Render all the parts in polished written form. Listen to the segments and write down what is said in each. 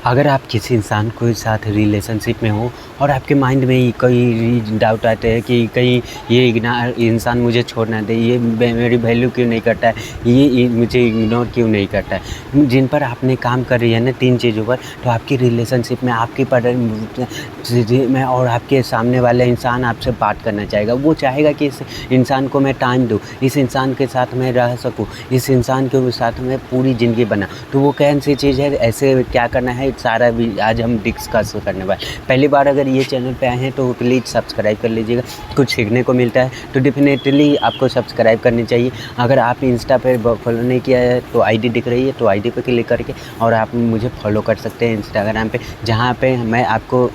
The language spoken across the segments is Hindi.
अगर आप किसी इंसान के साथ रिलेशनशिप में हो और आपके माइंड में कई डाउट आते हैं कि कहीं ये इंसान मुझे छोड़ ना दे, ये मेरी वैल्यू क्यों नहीं करता है, ये मुझे इग्नोर क्यों नहीं करता है, जिन पर आपने काम कर रही है ना 3 चीज़ों पर, तो आपकी रिलेशनशिप में आपकी में और आपके सामने वाला इंसान आपसे बात करना चाहेगा। वो चाहेगा कि इस इंसान को मैं टाइम दूँ, इस इंसान के साथ मैं रह सकूँ, इस इंसान के साथ मैं पूरी ज़िंदगी बना। तो वो कौन सी चीज़ है, ऐसे क्या करना है, सारा भी आज हम डिस्कस करने वाले। पहली बार अगर ये चैनल पे आए हैं तो प्लीज़ सब्सक्राइब कर लीजिएगा, कुछ सीखने को मिलता है तो डेफिनेटली आपको सब्सक्राइब करनी चाहिए। अगर आप इंस्टा पे फॉलो नहीं किया है तो आईडी दिख रही है, तो आईडी पे क्लिक करके और आप मुझे फॉलो कर सकते हैं इंस्टाग्राम पे, जहाँ पे मैं आपको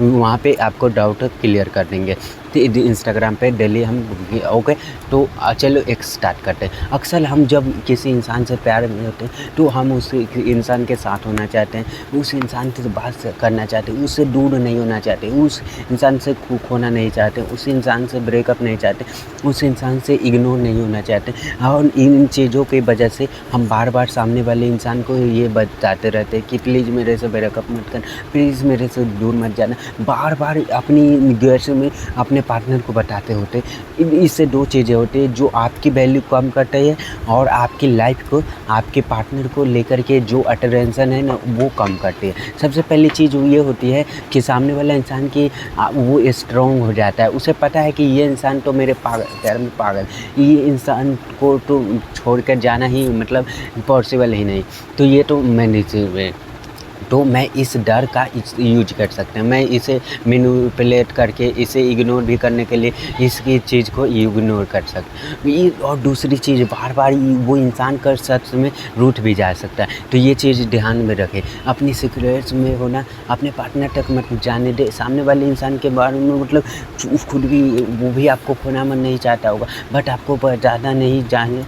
वहाँ पे आपको डाउट क्लियर कर देंगे। तो इंस्टाग्राम पे डेली हम ओके। तो चलो एक स्टार्ट करते हैं। अक्सर हम जब किसी इंसान से प्यार में होते हैं तो हम उस इंसान के साथ होना चाहते हैं, उस इंसान से बात करना चाहते हैं, उससे दूर नहीं होना चाहते, उस इंसान से खोना नहीं चाहते, उस इंसान से ब्रेकअप नहीं चाहते, उस इंसान से इग्नोर नहीं होना चाहते। और इन चीज़ों की वजह से हम बार बार सामने वाले इंसान को ये बताते रहते हैं कि प्लीज़ मेरे से ब्रेकअप मत कर, प्लीज़ मेरे से दूर मत जाना। बार बार अपनी गर्ल्स में अपने पार्टनर को बताते होते। इससे 2 चीज़ें होती हैं, जो आपकी वैल्यू कम करते हैं और आपकी लाइफ को, आपके पार्टनर को लेकर के जो अटेंशन है ना वो कम करती है। सबसे पहली चीज़ ये होती है कि सामने वाला इंसान की वो स्ट्रॉन्ग हो जाता है, उसे पता है कि ये इंसान तो मेरे प्यार में पागल, ये इंसान को तो छोड़ कर जाना ही मतलब पॉसिबल ही नहीं। तो ये तो मैंने तो मैं इस डर का यूज कर सकते हैं, मैं इसे मैनिपुलेट करके इसे इग्नोर भी करने के लिए इसकी चीज़ को इग्नोर कर सकते हैं। और दूसरी चीज़, बार बार वो इंसान कर सच में रूठ भी जा सकता है। तो ये चीज़ ध्यान में रखें, अपनी सीक्रेट्स में होना अपने पार्टनर तक मत जाने दे। सामने वाले इंसान के बारे में मतलब खुद भी वो भी आपको खोना मन नहीं चाहता होगा, बट आपको ज़्यादा नहीं जाने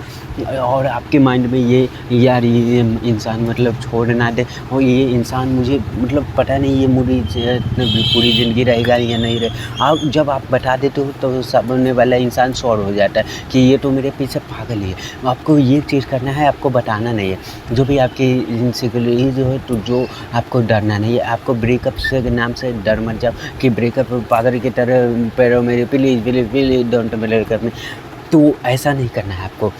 और आपके माइंड में ये यार ये इंसान मतलब छोड़ ना दे, और ये इंसान मुझे मतलब पता नहीं ये मुझे पूरी ज़िंदगी रहेगा या नहीं रहे। आप जब आप बता देते हो तो सामने वाला इंसान श्योर हो जाता है कि ये तो मेरे पीछे पागल ही है। आपको ये चीज़ करना है, आपको बताना नहीं है। जो भी आपकी इनसिक्योरिटीज हो तो जो आपको डरना नहीं है, आपको ब्रेकअप से नाम से डर मत जाओ कि ब्रेकअप पागल की तरह पैरों मेरे please please please don't breakup में। तो ऐसा नहीं करना है आपको।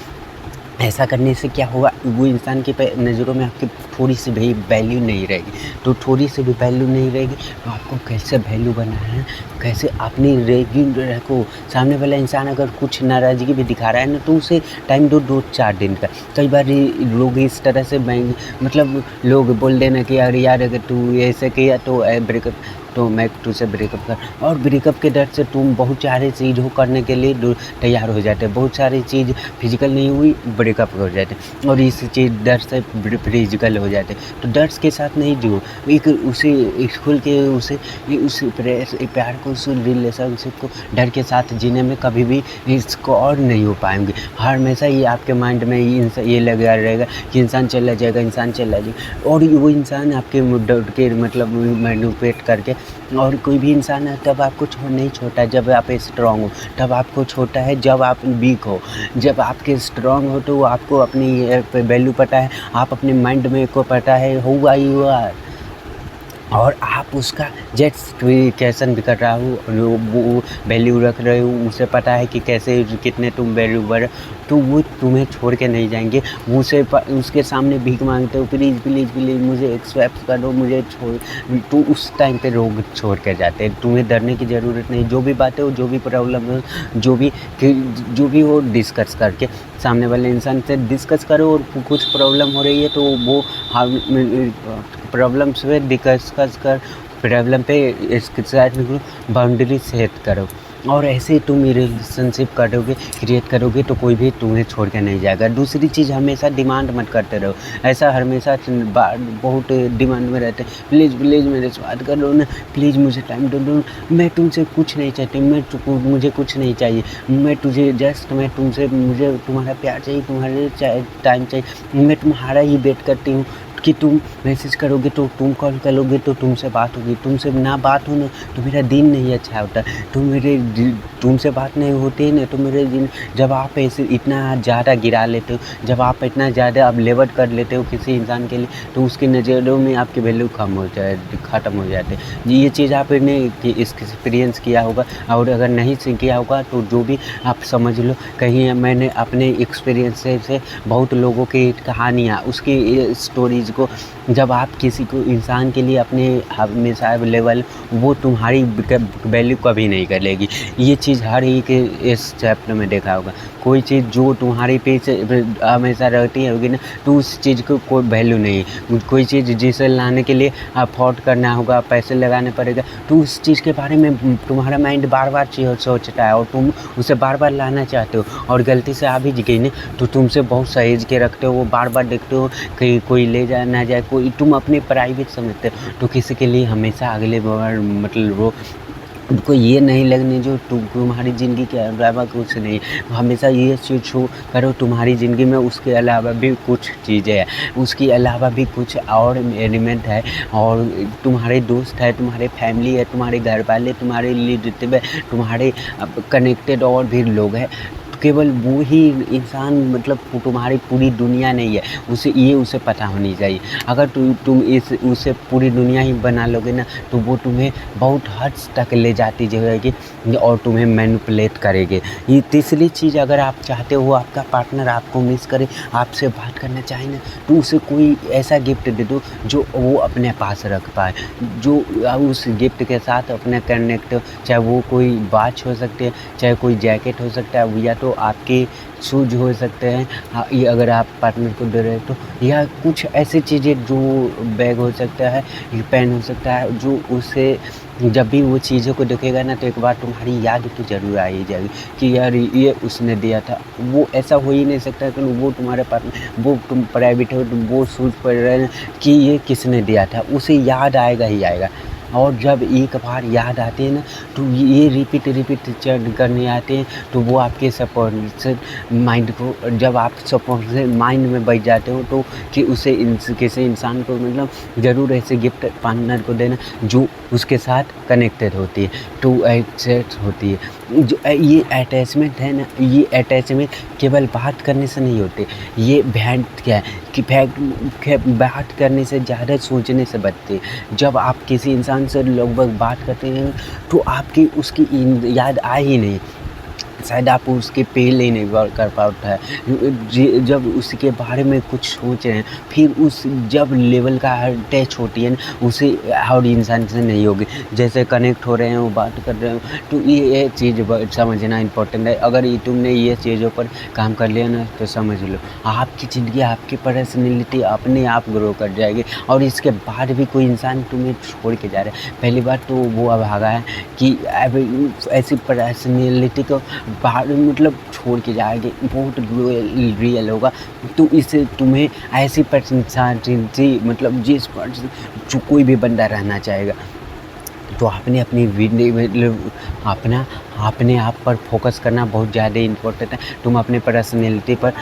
ऐसा करने से क्या होगा, वो इंसान के नज़रों में आपकी थोड़ी सी भी वैल्यू नहीं रहेगी। तो थोड़ी सी भी वैल्यू नहीं रहेगी तो आपको कैसे वैल्यू बनाना है, कैसे अपनी रहेगी रखो। सामने वाला इंसान अगर कुछ नाराज़गी भी दिखा रहा है ना तो उसे टाइम दो 2-4 दिन का। कई बार लोग इस तरह से मतलब लोग बोल देना कि यार अगर तू ऐसे किया तो ब्रेकअप, तो मैं तुझसे ब्रेकअप कर, और ब्रेकअप के डर से तुम बहुत सारी चीज़ों करने के लिए तैयार हो जाते हैं। बहुत सारी चीज़ फिजिकल नहीं हुई ब्रेकअप हो जाते हैं, और इस चीज़ डर से फिजिकल हो जाते हैं। तो डर के साथ नहीं जियो, एक उसे स्कूल के उस प्यार को, उस रिलेशनशिप को डर के साथ जीने में कभी भी इसको और नहीं हो पाएंगे। हमेशा ये आपके माइंड में ये लगा रहेगा कि इंसान चला जाएगा, इंसान चला जाएगा, और वो इंसान आपके डर के मतलब मैनिपुलेट करके। और कोई भी इंसान है तब आपको नहीं छोड़ता जब आप स्ट्रॉन्ग हो, तब आपको छोड़ता है जब आप वीक हो। जब आपके स्ट्रॉन्ग हो तो आपको अपनी वैल्यू पता है, आप अपने माइंड में को पता है हुआ ही हुआ, और आप उसका जस्टिफिकेशन भी कर रहा हो, वो वैल्यू रख रहे हो, उसे पता है कि कैसे कितने तुम वैल्यू बढ़, तो वो तुम्हें छोड़ के नहीं जाएंगे। उसके सामने भीख मांगते हो, प्लीज़ प्लीज़ प्लीज़ मुझे एक्सेप्ट कर दो, मुझे छोड़, तो उस टाइम पे लोग छोड़ कर जाते हैं। तुम्हें डरने की ज़रूरत नहीं, जो भी बातें हो, जो भी प्रॉब्लम हो, जो भी हो डिस्कस करके सामने वाले इंसान से डिस्कस करो। और कुछ प्रॉब्लम हो रही है तो वो प्रॉब्लम से डिस्कस कर, प्रॉब्लम पे इसके साथ बाउंड्री सेट करो, और ऐसे तुम रिलेशनशिप क्रिएट करोगे तो कोई भी तुम्हें छोड़ के नहीं जाएगा। दूसरी चीज़, हमेशा डिमांड मत करते रहो। ऐसा हमेशा बहुत डिमांड में रहते हैं, प्लीज़ प्लीज़ मेरे से बात कर लो ना, प्लीज़ मुझे टाइम दो, मैं तुमसे कुछ नहीं चाहती, मुझे कुछ नहीं चाहिए, मैं तुमसे मुझे तुम्हारा प्यार चाहिए, तुम्हारे टाइम चाहिए, मैं तुम्हारा ही वेट करती हूँ। कि तुम मैसेज करोगे तो तुम कॉल करोगे तो तुमसे बात होगी, तुमसे ना बात हो ना तो मेरा दिन नहीं अच्छा होता। तुमसे बात नहीं होती है ना तो मेरे दिन, जब आप ऐसे इतना ज़्यादा गिरा लेते हो, जब आप इतना ज़्यादा अब लेवल कर लेते हो किसी इंसान के लिए, तो उसकी नज़रों में आपकी वैल्यू ख़त्म हो जाते हैं। ये चीज़ आपने एक्सपीरियंस किया होगा, और अगर नहीं से किया होगा तो जो भी आप समझ लो, कहीं मैंने अपने एक्सपीरियंस से बहुत लोगों की कहानियाँ, उसकी स्टोरीज़ को, जब आप किसी को इंसान के लिए अपने हमेशा अवेलेबल, वो तुम्हारी वैल्यू कभी नहीं करेगी। ये चीज़ हर एक इस चैप्टर में देखा होगा। कोई चीज़ जो तुम्हारे पीछे हमेशा रहती होगी ना, तो उस चीज़ को कोई वैल्यू नहीं। कोई चीज़ जिसे लाने के लिए अफोर्ड करना होगा, पैसे लगाने पड़ेगा, तो उस चीज़ के बारे में तुम्हारा माइंड बार बार सोचता है और तुम उसे बार बार लाना चाहते हो, और गलती से आ भी गई ना तो तुमसे बहुत सहेज के रखते हो, वो बार बार देखते हो कि कोई ले जाए ना जाए, कोई तुम अपने प्राइवेट समझते हो, तो किसी के लिए हमेशा अगले बार मतलब वो उनको ये नहीं लगने जो तुम्हारी ज़िंदगी के अलावा कुछ नहीं। हमेशा ये चीज़ शो करो तुम्हारी ज़िंदगी में उसके अलावा भी कुछ चीज़ें हैं, उसके अलावा भी कुछ और एलिमेंट है, और तुम्हारे दोस्त है, तुम्हारे फैमिली है, तुम्हारे घर वाले, तुम्हारे रिलेटिव है, तुम्हारे कनेक्टेड और भी लोग हैं। केवल वो ही इंसान मतलब तुम्हारी पूरी दुनिया नहीं है, उसे पता होनी चाहिए। अगर तुम उसे पूरी दुनिया ही बना लोगे ना, तो वो तुम्हें बहुत हद तक ले जाती जाएगी और तुम्हें मैनिपुलेट करेगी। ये तीसरी चीज़, अगर आप चाहते हो आपका पार्टनर आपको मिस करे, आपसे बात करना चाहे ना, तो उसे कोई ऐसा गिफ्ट दे दो जो वो अपने पास रख पाए, जो उस गिफ्ट के साथ अपने कनेक्ट, चाहे वो कोई वॉच हो सकती है, चाहे कोई जैकेट हो सकता है, या तो आपके शूज़ हो सकते हैं, ये अगर आप पार्टनर को दे रहे हो तो, या कुछ ऐसी चीज़ें जो बैग हो सकता है, ये पेन हो सकता है, जो उसे जब भी वो चीज़ों को देखेगा ना तो एक बार तुम्हारी याद तो ज़रूर आ ही जाएगी कि यार ये उसने दिया था। वो ऐसा हो ही नहीं सकता कि वो तुम्हारे पार्टनर, वो तुम प्राइवेट हो, तुम वो शूज़ पहन रहे हैं कि ये किसने दिया था, उसे याद आएगा ही आएगा। और जब एक बार याद आती है ना तो ये रिपीट करने आते हैं, तो वो आपके सबकॉन्शियस माइंड को, जब आप सबकॉन्शियस माइंड में बैठ जाते हो, तो कि उसे किसी इंसान को मतलब ज़रूर ऐसे गिफ्ट पार्टनर को देना जो उसके साथ कनेक्टेड होती है, टू अटैच होती है। जो ये अटैचमेंट है ना, ये अटैचमेंट केवल बात करने से नहीं होते, ये भैंट क्या है कि बात करने से ज़्यादा सोचने से बढ़ते हैं। जब आप किसी इंसान से लगभग बात करते हैं तो आपकी उसकी याद आए ही नहीं, शायद आप उसके पहले ही नहीं गौर कर पाता है। जब उसके बारे में कुछ सोच रहे हैं, फिर उस जब लेवल का टच होती है ना, उसे और इंसान से नहीं होगी। जैसे कनेक्ट हो रहे हैं, वो बात कर रहे हो, तो ये चीज़ समझना इम्पोर्टेंट है। अगर ये तुमने ये चीज़ों पर काम कर लिया ना तो समझ लो आपकी ज़िंदगी, आपकी पर्सनैलिटी अपने आप ग्रो कर जाएगी, और इसके बाद भी कोई इंसान तुम्हें छोड़ के जा रहा है, पहली बात तो वो अभागा है कि ऐसी पर्सनैलिटी को बाहर मतलब छोड़ के जाएंगे, बहुत रियल होगा। तो इससे तुम्हें ऐसी पर्सनैलिटी मतलब जिस पर्सन जो कोई भी बंदा रहना चाहेगा, तो आपने अपनी मतलब अपने आप पर फोकस करना बहुत ज़्यादा इम्पोर्टेंट है। तुम अपने पर्सनैलिटी पर